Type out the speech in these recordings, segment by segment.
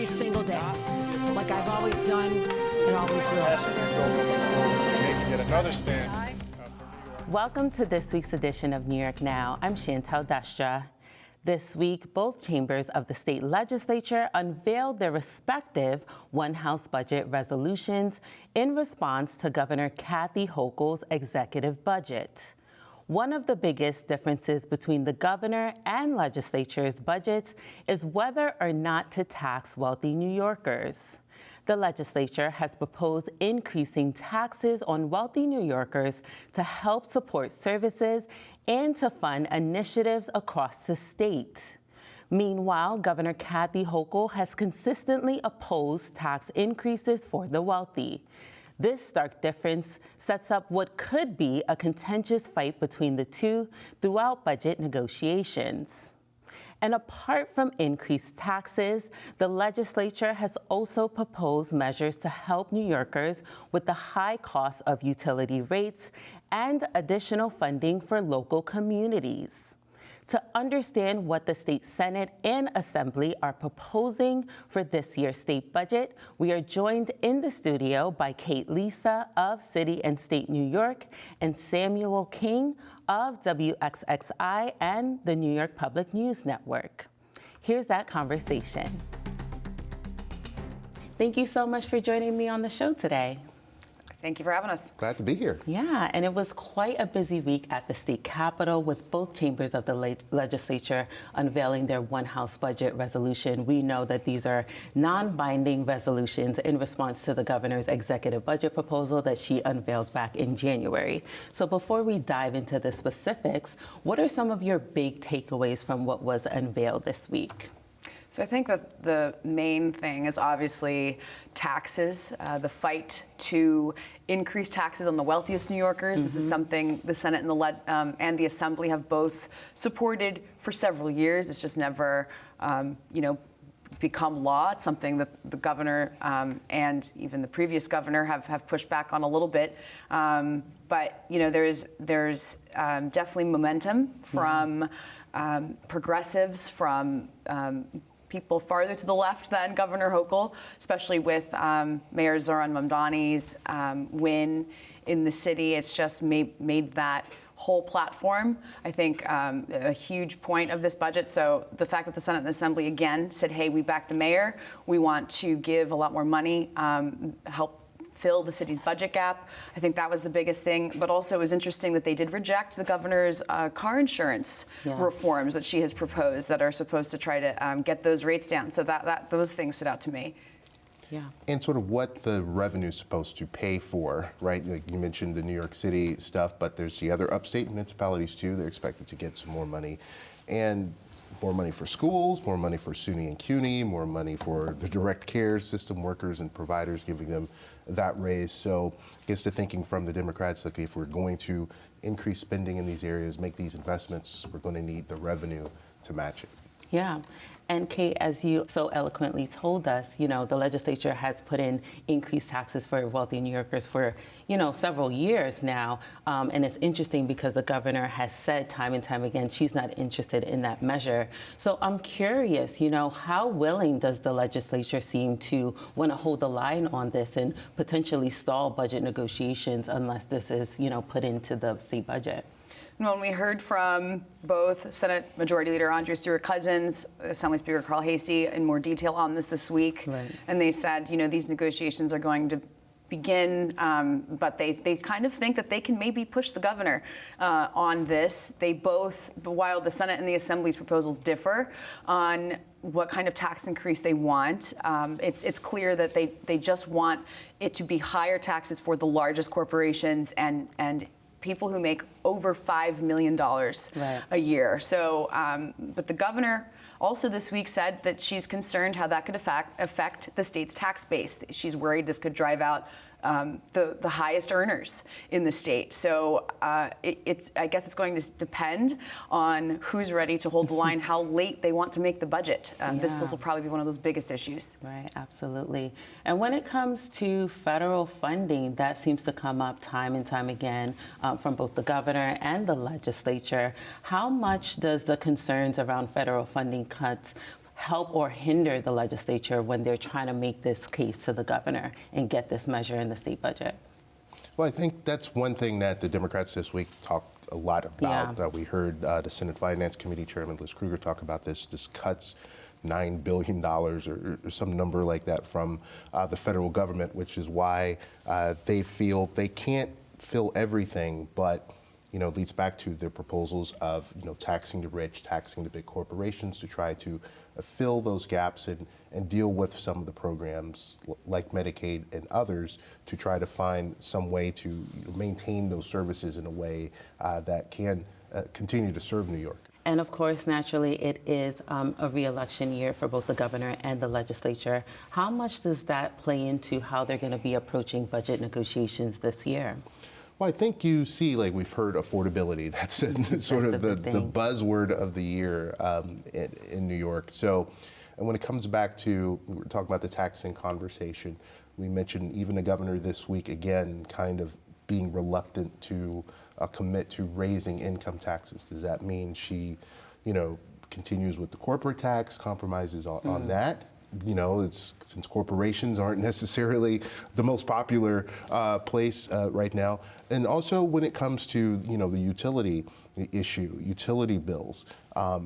single day, like I've always done and always will. Passing these bills on the floor, making yet another stand for New York. Welcome to this week's edition of New York Now. I'm Chantel Destra. This week, both chambers of the state legislature unveiled their respective one-house budget resolutions in response to Governor Kathy Hochul's executive budget. One of the biggest differences between the governor and legislature's budgets is whether or not to tax wealthy New Yorkers. The legislature has proposed increasing taxes on wealthy New Yorkers to help support services and to fund initiatives across the state. Meanwhile, Governor Kathy Hochul has consistently opposed tax increases for the wealthy. This stark difference sets up what could be a contentious fight between the two throughout budget negotiations. And apart from increased taxes, the legislature has also proposed measures to help New Yorkers with the high cost of utility rates and additional funding for local communities. To understand what the state Senate and Assembly are proposing for this year's state budget, we are joined in the studio by Kate Lisa of City and State New York and Samuel King of WXXI and the New York Public News Network. Here's that conversation. Thank you so much for joining me on the show today. Thank you for having us. Glad to be here. Yeah, and it was quite a busy week at the state capitol with both chambers of the legislature unveiling their one-house budget resolution. We know that these are non-binding resolutions in response to the governor's executive budget proposal that she unveiled back in January. So before we dive into the specifics, what are some of your big takeaways from what was unveiled this week? So I think that the main thing is obviously taxes, the fight to increase taxes on the wealthiest New Yorkers. Mm-hmm. This is something the Senate and the Assembly have both supported for several years. It's just never, become law. It's something that the governor and even the previous governor have pushed back on a little bit. But there's definitely momentum from progressives, from people farther to the left than Governor Hochul, especially with Mayor Zohran Mamdani's win in the city. It's just made that whole platform, I think, a huge point of this budget. So the fact that the Senate and the Assembly again said, hey, we back the mayor, we want to give a lot more money, help fill the city's budget gap. I think that was the biggest thing. But also it was interesting that they did reject the governor's car insurance reforms that she has proposed that are supposed to try to get those rates down. So those things stood out to me. Yeah. And sort of what the revenue is supposed to pay for, right? Like you mentioned the New York City stuff, but there's the other upstate municipalities too. They're expected to get some more money. And more money for schools, more money for SUNY and CUNY, more money for the direct care system workers and providers, giving them that raise. So I guess the thinking from the Democrats, like if we're going to increase spending in these areas, make these investments, we're going to need the revenue to match it. Yeah. And Kate, as you so eloquently told us, the legislature has put in increased taxes for wealthy New Yorkers for, several years now. And it's interesting because the governor has said time and time again, she's not interested in that measure. So I'm curious, how willing does the legislature seem to want to hold the line on this and potentially stall budget negotiations unless this is, put into the state budget? When we heard from both Senate Majority Leader Andrea Stewart-Cousins, Assembly Speaker Carl Hastie in more detail on this week, right. And they said, these negotiations are going to begin, but they kind of think that they can maybe push the governor on this. They both, while the Senate and the Assembly's proposals differ on what kind of tax increase they want, it's clear that they just want it to be higher taxes for the largest corporations and people who make over $5 million a year. So, but the governor also this week said that she's concerned how that could affect the state's tax base. She's worried this could drive out the highest earners in the state. So I guess it's going to depend on who's ready to hold the line, how late they want to make the budget. This will probably be one of those biggest issues. Right, absolutely. And when it comes to federal funding, that seems to come up time and time again from both the governor and the legislature. How much does the concerns around federal funding cuts help or hinder the legislature when they're trying to make this case to the governor and get this measure in the state budget? Well, I think that's one thing that the Democrats this week talked a lot about. Yeah. We heard the Senate Finance Committee Chairman Liz Krueger talk about this cuts $9 billion or some number like that from the federal government, which is why they feel they can't fill everything, but leads back to their proposals of taxing the rich, taxing the big corporations to try to fill those gaps and deal with some of the programs like Medicaid and others to try to find some way to maintain those services in a way that can continue to serve New York. And of course, naturally, it is a re-election year for both the governor and the legislature. How much does that play into how they're going to be approaching budget negotiations this year? Well, I think you see, like we've heard, affordability. That's sort of the buzzword of the year in New York. So, and when it comes back to, we were talking about the taxing conversation, we mentioned even the governor this week, again, kind of being reluctant to commit to raising income taxes. Does that mean she, continues with the corporate tax, compromises on that? It's since corporations aren't necessarily the most popular place right now. And also when it comes to, the utility issue, utility bills,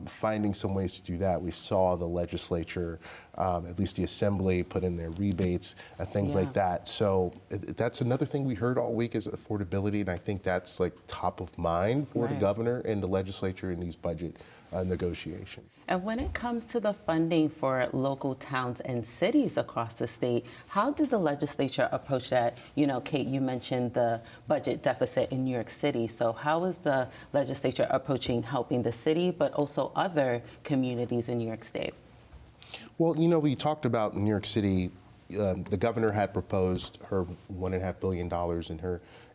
finding some ways to do that. We saw the legislature, at least the assembly, put in their rebates and things like that. So that's another thing we heard all week is affordability. And I think that's like top of mind for the governor and the legislature in these budget negotiations. And when it comes to the funding for local towns and cities across the state, how did the legislature approach that? Kate, you mentioned the budget deficit in New York City. So how is the legislature approaching helping the city, but also other communities in New York State? Well, we talked about New York City. The governor had proposed her $1.5 billion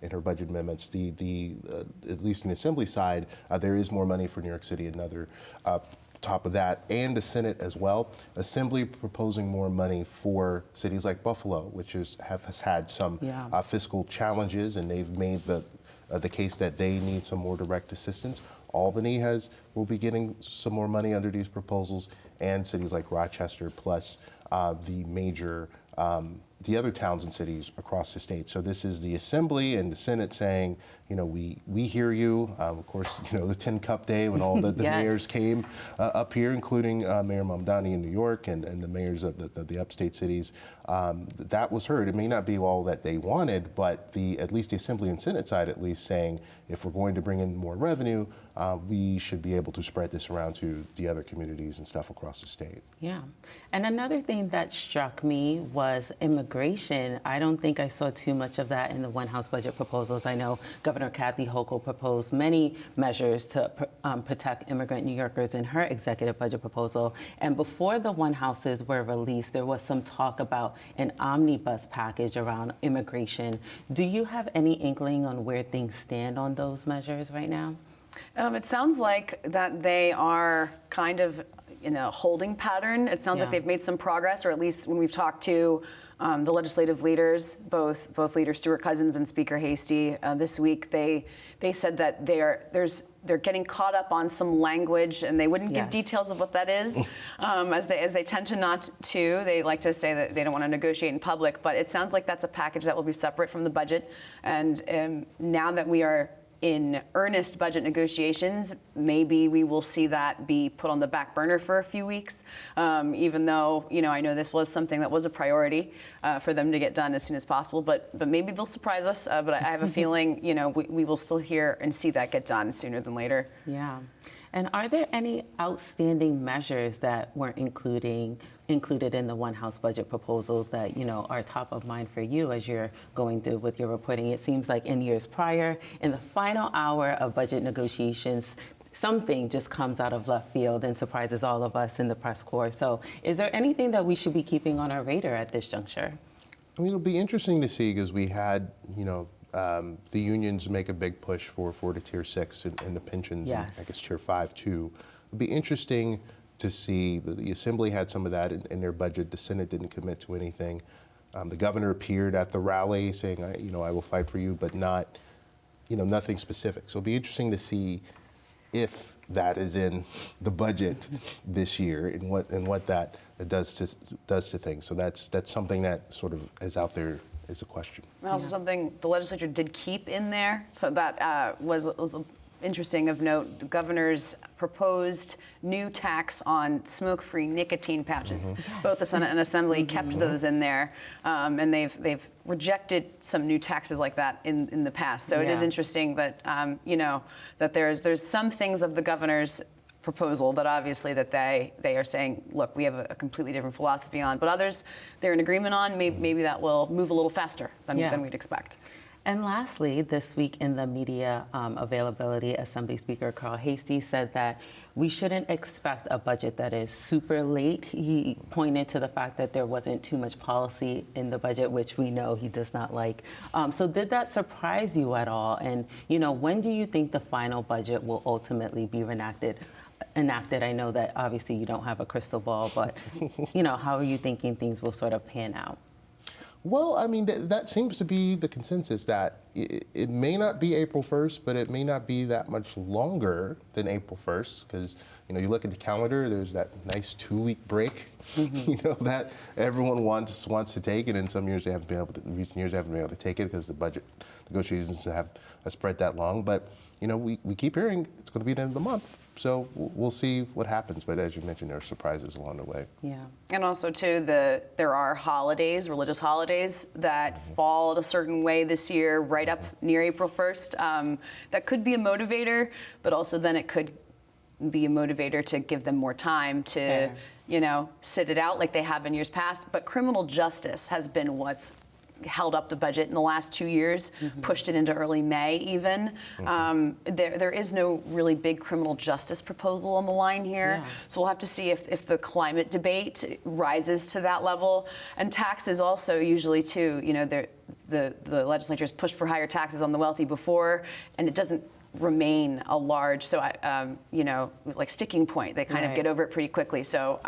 in her budget amendments. At least in the Assembly side, there is more money for New York City. Another top of that, and the Senate as well. Assembly proposing more money for cities like Buffalo, which has had some fiscal challenges, and they've made the case that they need some more direct assistance. Albany will be getting some more money under these proposals, and cities like Rochester, plus the other towns and cities across the state. So this is the Assembly and the Senate saying, we hear you. Of course, the Tin Cup Day when all the mayors came up here, including Mayor Mamdani in New York and the mayors of the upstate cities. That was heard. It may not be all that they wanted, but at least the Assembly and Senate side at least saying, if we're going to bring in more revenue, we should be able to spread this around to the other communities and stuff across the state. Yeah. And another thing that struck me was immigration. I don't think I saw too much of that in the One House budget proposals. I know Governor Kathy Hochul proposed many measures to protect immigrant New Yorkers in her executive budget proposal. And before the One Houses were released, there was some talk about an omnibus package around immigration. Do you have any inkling on where things stand on those measures right now? It sounds like that they are kind of in a holding pattern. It sounds like they've made some progress, or at least when we've talked to the legislative leaders, both Leader Stewart Cousins and Speaker Hasty this week, they said that they're getting caught up on some language, and they wouldn't give details of what that is, as they tend to not to. They like to say that they don't want to negotiate in public, but it sounds like that's a package that will be separate from the budget. And now that we are in earnest budget negotiations, maybe we will see that be put on the back burner for a few weeks, even though, I know this was something that was a priority for them to get done as soon as possible, but maybe they'll surprise us. But I have a feeling, we will still hear and see that get done sooner than later. Yeah. And are there any outstanding measures that weren't included in the One House budget proposal that, are top of mind for you as you're going through with your reporting? It seems like in years prior, in the final hour of budget negotiations, something just comes out of left field and surprises all of us in the press corps. So is there anything that we should be keeping on our radar at this juncture? I mean, it'll be interesting to see, because we had, the unions make a big push for the Tier 6 and the pensions, and I guess Tier 5 too. It'll be interesting to see that the Assembly had some of that in their budget. The Senate didn't commit to anything. The governor appeared at the rally saying, I will fight for you, but not, nothing specific. So it'll be interesting to see if that is in the budget this year and what that does to things. So that's something that sort of is out there as a question. And also something the legislature did keep in there, so that was interesting of note. The governor's proposed new tax on smoke-free nicotine pouches. Both the Senate and Assembly kept those in there, and they've rejected some new taxes like that in the past. So it is interesting that that there's some things of the governor's proposal that obviously that they are saying, look, we have a completely different philosophy on, but others they're in agreement on. Maybe that will move a little faster than we'd expect. And lastly, this week in the media availability, Assembly Speaker Carl Hastie said that we shouldn't expect a budget that is super late. He pointed to the fact that there wasn't too much policy in the budget, which we know he does not like. So did that surprise you at all? And, when do you think the final budget will ultimately be enacted? I know that obviously you don't have a crystal ball, but, how are you thinking things will sort of pan out? Well, I mean, that seems to be the consensus, that it may not be April 1st, but it may not be that much longer than April 1st, because, you look at the calendar, there's that nice 2-week break, that everyone wants to take, and in some years they haven't been able to, in recent years they haven't been able to take it because the budget negotiations have spread that long. But, we keep hearing it's going to be the end of the month. So we'll see what happens. But as you mentioned, there are surprises along the way. Yeah. And also, too, there are holidays, religious holidays, that fall a certain way this year, right up near April 1st. That could be a motivator, but also then it could be a motivator to give them more time to, sit it out like they have in years past. But criminal justice has been what's held up the budget in the last 2 years, pushed it into early May even. There is no really big criminal justice proposal on the line here. So we'll have to see if the climate debate rises to that level. And taxes also usually too, the legislature has pushed for higher taxes on the wealthy before, and it doesn't remain a large, like sticking point. They kind of get over it pretty quickly. So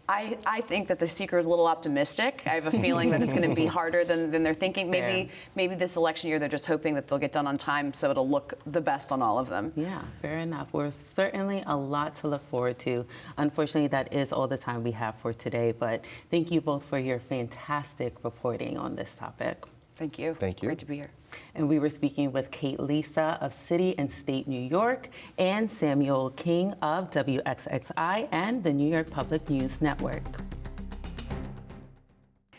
I think that the Speaker is a little optimistic. I have a feeling that it's going to be harder than they're thinking. Maybe this election year they're just hoping that they'll get done on time so it'll look the best on all of them. Yeah, fair enough. We're certainly a lot to look forward to. Unfortunately, that is all the time we have for today, but thank you both for your fantastic reporting on this topic. Thank you. Thank you. Great to be here. And we were speaking with Kate Lisa of City and State New York and Samuel King of WXXI and the New York Public News Network.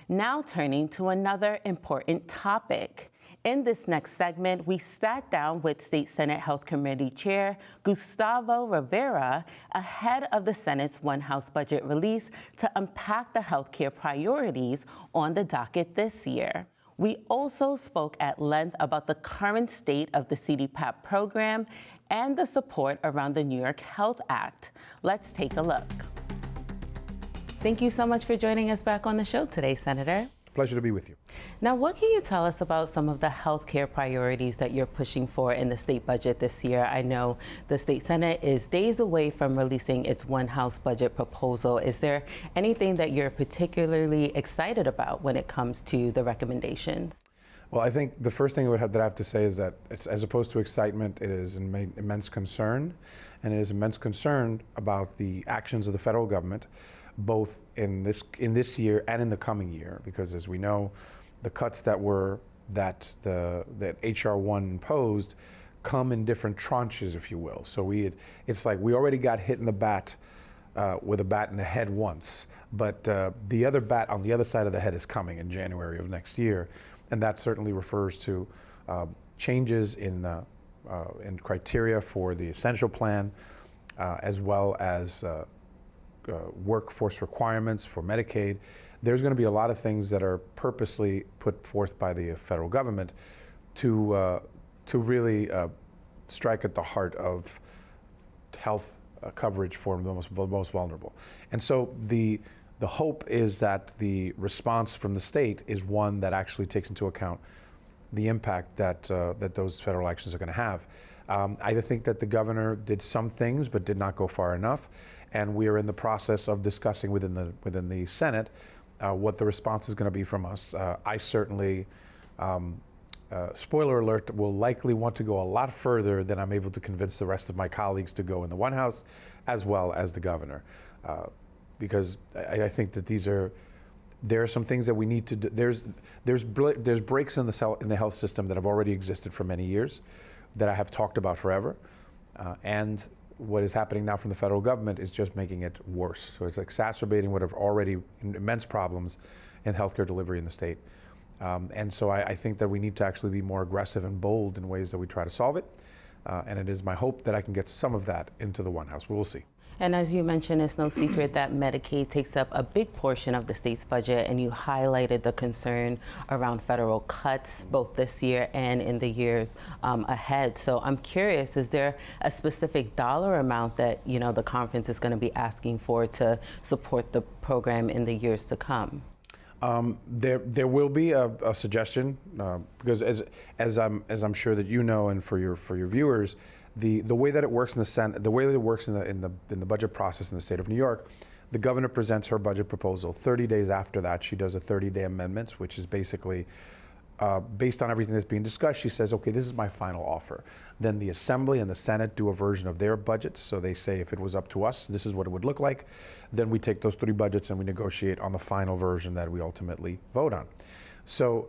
Now turning to another important topic. In this next segment, we sat down with State Senate Health Committee Chair Gustavo Rivera ahead of the Senate's One House budget release to unpack the healthcare priorities on the docket this year. We also spoke at length about the current state of the CDPAP program and the support around the New York Health Act. Let's take a look. Thank you so much for joining us back on the show today, Senator. Pleasure to be with you. Now, what can you tell us about some of the healthcare priorities that you're pushing for in the state budget this year? I know the state Senate is days away from releasing its One House budget proposal. Is there anything that you're particularly excited about when it comes to the recommendations? Well, I think the first thing that I have to say is that it's, as opposed to excitement, it is immense concern, and it is immense concern about the actions of the federal government, both in this year and in the coming year, because as we know, the cuts that HR 1 imposed come in different tranches, if you will. So it's like we already got hit in the bat with a bat in the head once, but the other bat on the other side of the head is coming in January of next year, and that certainly refers to changes in criteria for the essential plan, as well as workforce requirements for Medicaid. There's going to be a lot of things that are purposely put forth by the federal government to really strike at the heart of health coverage for the most vulnerable. And so the hope is that the response from the state is one that actually takes into account the impact that those federal actions are going to have. I think that the governor did some things but did not go far enough, and we are in the process of discussing within the Senate what the response is going to be from us. I certainly spoiler alert, will likely want to go a lot further than I'm able to convince the rest of my colleagues to go in the White House, as well as the governor. Because I think that there are some things that we need to do. There's breaks in the health system that have already existed for many years, that I have talked about forever, and what is happening now from the federal government is just making it worse. So it's exacerbating what are already immense problems in healthcare delivery in the state. And so I think that we need to actually be more aggressive and bold in ways that we try to solve it. And it is my hope that I can get some of that into the White House. We'll see. And as you mentioned, it's no secret that Medicaid takes up a big portion of the state's budget, and you highlighted the concern around federal cuts both this year and in the years ahead. So I'm curious, is there a specific dollar amount that the conference is going to be asking for to support the program in the years to come? There will be a suggestion because as I'm sure that you know, and for your viewers, the way that it works in the Senate, the way that it works in the budget process in the state of New York, the governor presents her budget proposal. 30 days after that, she does a 30-day amendments, which is basically based on everything that's being discussed. She says, okay, this is my final offer. Then the Assembly and the Senate do a version of their budgets. So they say, if it was up to us, this is what it would look like. Then we take those 3 budgets and we negotiate on the final version that we ultimately vote on. So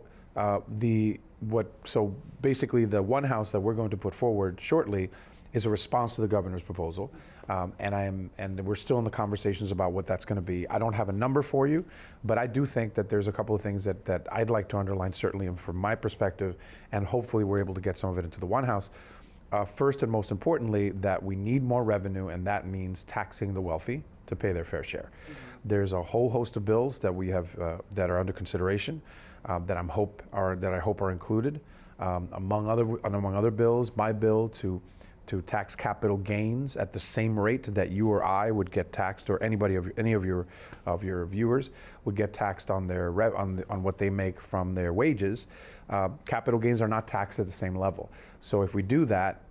So basically, the one house that we're going to put forward shortly is a response to the governor's proposal, and we're still in the conversations about what that's going to be. I don't have a number for you, but I do think that there's a couple of things that I'd like to underline, certainly from my perspective, and hopefully we're able to get some of it into the White House. First and most importantly, that we need more revenue, and that means taxing the wealthy to pay their fair share. Mm-hmm. There's a whole host of bills that we have that are under consideration. That I hope are included, among other bills. My bill to tax capital gains at the same rate that you or I would get taxed, or any of your viewers would get taxed on on what they make from their wages. Capital gains are not taxed at the same level. So if we do that,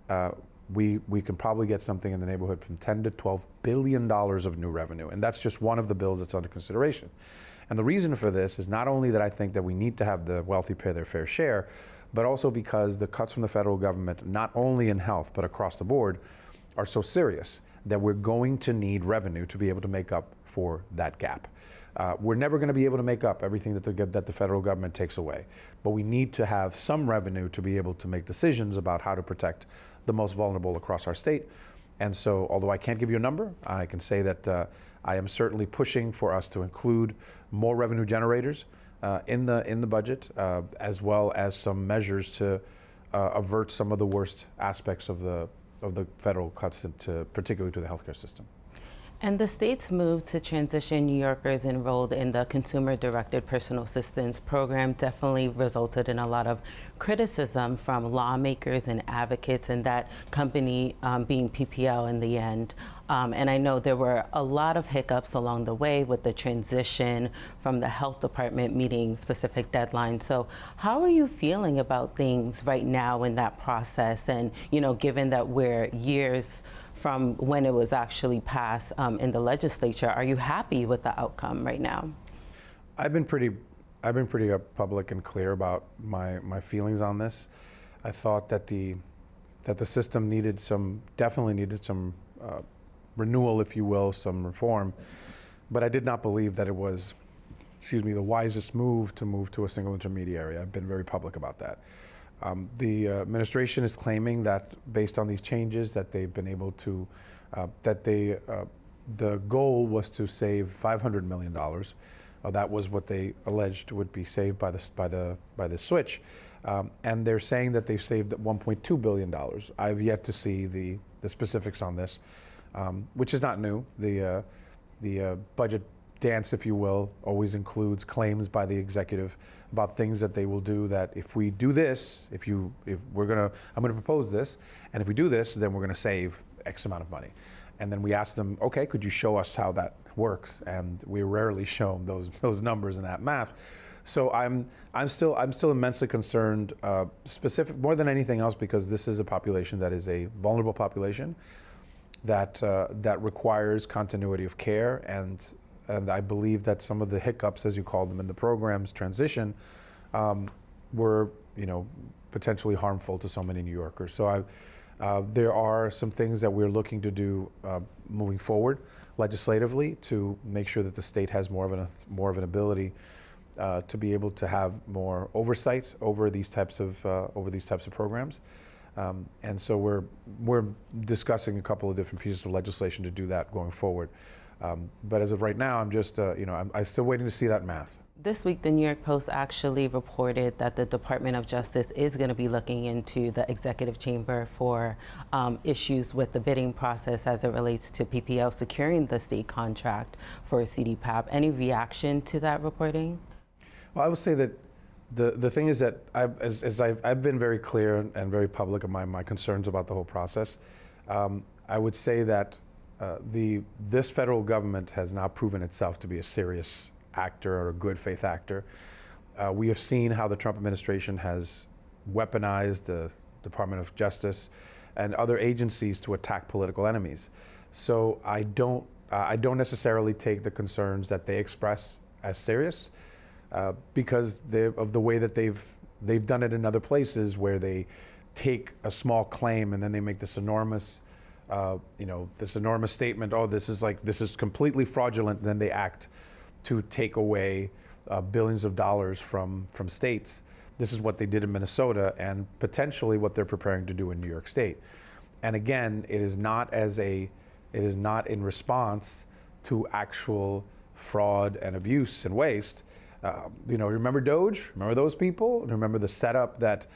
we can probably get something in the neighborhood from $10 to $12 billion of new revenue, and that's just one of the bills that's under consideration. And the reason for this is not only that I think that we need to have the wealthy pay their fair share, but also because the cuts from the federal government, not only in health, but across the board, are so serious that we're going to need revenue to be able to make up for that gap. We're never going to be able to make up everything that the federal government takes away, but we need to have some revenue to be able to make decisions about how to protect the most vulnerable across our state. And so, although I can't give you a number, I can say that I am certainly pushing for us to include more revenue generators in the budget, as well as some measures to avert some of the worst aspects of the federal cuts, particularly to the healthcare system. And the state's move to transition New Yorkers enrolled in the consumer-directed personal assistance program definitely resulted in a lot of criticism from lawmakers and advocates, and that company being PPL in the end. And I know there were a lot of hiccups along the way with the transition from the health department meeting specific deadlines. So how are you feeling about things right now in that process? And, given that we're years from when it was actually passed in the legislature, are you happy with the outcome right now? I've been pretty public and clear about my feelings on this. I thought that the system definitely needed some renewal, if you will, some reform, but I did not believe that it was, the wisest move to a single intermediary. I've been very public about that. The administration is claiming that based on these changes that they've been able to, the goal was to save $500 million. That was what they alleged would be saved by the switch. And they're saying that they've saved $1.2 billion. I've yet to see the specifics on this, which is not new. The budget dance, if you will, always includes claims by the executive about things that they will do, that if we do this, I'm gonna propose this, and if we do this, then we're gonna save X amount of money. And then we ask them, okay, could you show us how that works? And we rarely show those numbers and that math. So I'm still immensely concerned, more than anything else, because this is a population that is a vulnerable population that requires continuity of care, and I believe that some of the hiccups, as you called them, in the program's transition were potentially harmful to so many New Yorkers. So there are some things that we're looking to do moving forward legislatively to make sure that the state has more of an ability to be able to have more oversight over these types of programs. And so we're discussing a couple of different pieces of legislation to do that going forward. But as of right now, I'm just, I'm still waiting to see that math. This week, the New York Post actually reported that the Department of Justice is going to be looking into the executive chamber for issues with the bidding process as it relates to PPL securing the state contract for CDPAP. Any reaction to that reporting? Well, I would say that the thing is that I've been very clear and very public of my concerns about the whole process. I would say that this federal government has now proven itself to be a serious actor or a good faith actor. We have seen how the Trump administration has weaponized the Department of Justice and other agencies to attack political enemies. So I don't necessarily take the concerns that they express as serious because of the way that they've done it in other places where they take a small claim and then they make this enormous statement. Oh, this is completely fraudulent. And then they act to take away billions of dollars from states. This is what they did in Minnesota and potentially what they're preparing to do in New York State. And again, it is not in response to actual fraud and abuse and waste. Remember Doge? Remember those people? Remember the setup that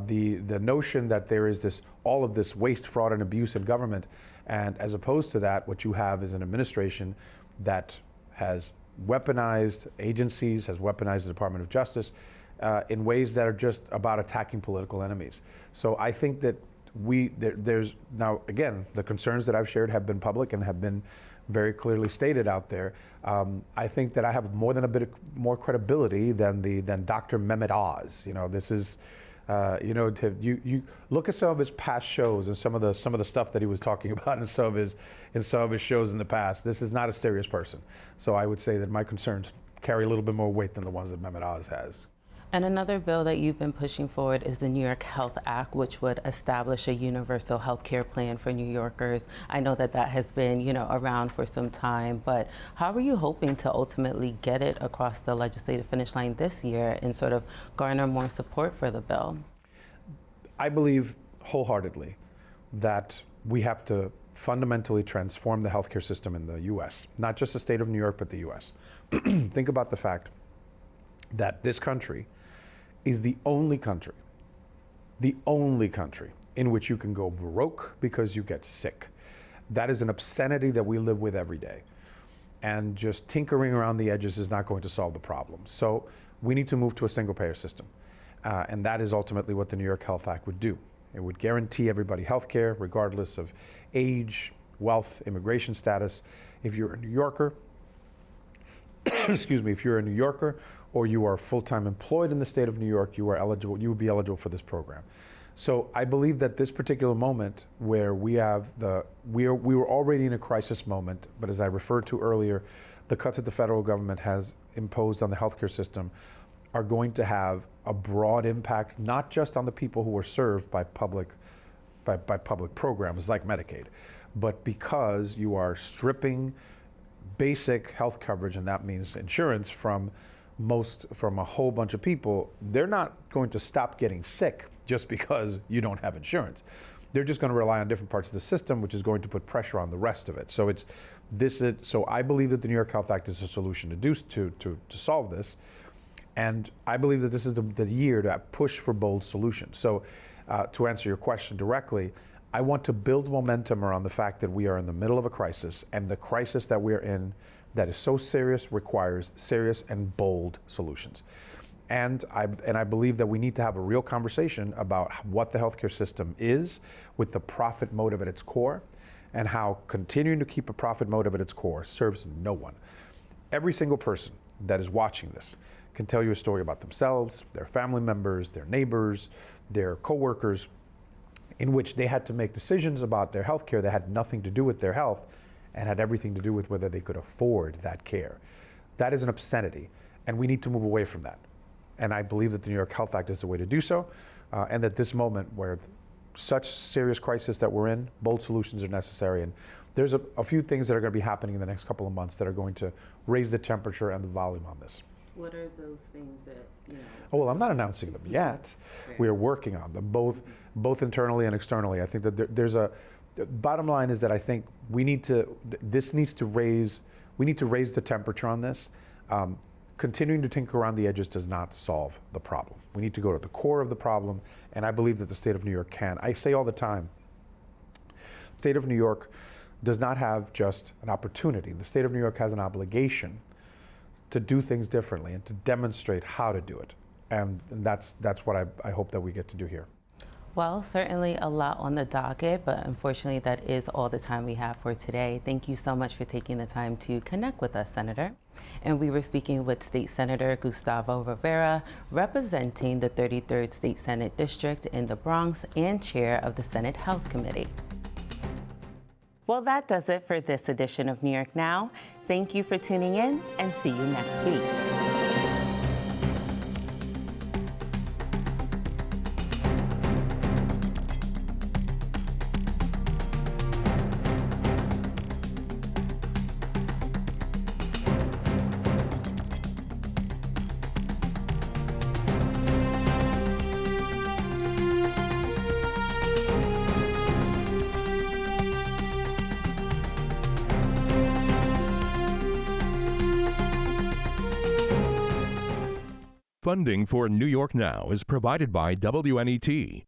the notion that there is all of this waste, fraud, and abuse in government, and as opposed to that, what you have is an administration that has weaponized agencies, has weaponized the Department of Justice in ways that are just about attacking political enemies. So I think that there's now, again, the concerns that I've shared have been public and have been very clearly stated out there. I think that I have more than a bit more credibility than Dr. Mehmet Oz. This is, you look at some of his past shows and some of the stuff that he was talking about in some of his shows in the past. This is not a serious person. So I would say that my concerns carry a little bit more weight than the ones that Mehmet Oz has. And another bill that you've been pushing forward is the New York Health Act, which would establish a universal health care plan for New Yorkers. I know that has been, around for some time, but how are you hoping to ultimately get it across the legislative finish line this year and sort of garner more support for the bill? I believe wholeheartedly that we have to fundamentally transform the healthcare system in the U.S., not just the state of New York, but the U.S. Think about the fact that this country is the only country in which you can go broke because you get sick. That is an obscenity that we live with every day. And just tinkering around the edges is not going to solve the problem. So we need to move to a single payer system. And that is ultimately what the New York Health Act would do. It would guarantee everybody health care, regardless of age, wealth, immigration status. If you're a New Yorker, if you're a New Yorker or you are full-time employed in the state of New York, you would be eligible for this program. So I believe that this particular moment where we were already in a crisis moment, but as I referred to earlier, the cuts that the federal government has imposed on the healthcare system are going to have a broad impact, not just on the people who are served by public programs like Medicaid, but because you are stripping basic health coverage, and that means insurance, from a whole bunch of people. They're not going to stop getting sick just because you don't have insurance. They're just going to rely on different parts of the system, which is going to put pressure on the rest of it. So so I believe that the New York Health Act is a solution to solve this. And I believe that this is the year to push for bold solutions. So to answer your question directly, I want to build momentum around the fact that we are in the middle of a crisis, and the crisis that we are in that is so serious requires serious and bold solutions. And I believe that we need to have a real conversation about what the healthcare system is with the profit motive at its core, and how continuing to keep a profit motive at its core serves no one. Every single person that is watching this can tell you a story about themselves, their family members, their neighbors, their coworkers, in which they had to make decisions about their health care that had nothing to do with their health and had everything to do with whether they could afford that care. That is an obscenity, and we need to move away from that. And I believe that the New York Health Act is the way to do so, and that this moment where such serious crisis that we're in, bold solutions are necessary. And there's a few things that are going to be happening in the next couple of months that are going to raise the temperature and the volume on this. What are those things that, Oh, well, I'm not announcing them yet. Right. We are working on them, both internally and externally. I think that the bottom line is that I think we need to raise the temperature on this. Continuing to tinker around the edges does not solve the problem. We need to go to the core of the problem, and I believe that the state of New York can. I say all the time, the state of New York does not have just an opportunity. The state of New York has an obligation to do things differently and to demonstrate how to do it. And that's what I hope that we get to do here. Well, certainly a lot on the docket, but unfortunately that is all the time we have for today. Thank you so much for taking the time to connect with us, Senator. And we were speaking with State Senator Gustavo Rivera, representing the 33rd State Senate District in the Bronx and chair of the Senate Health Committee. Well, that does it for this edition of New York Now. Thank you for tuning in, and see you next week. Funding for New York Now is provided by WNET,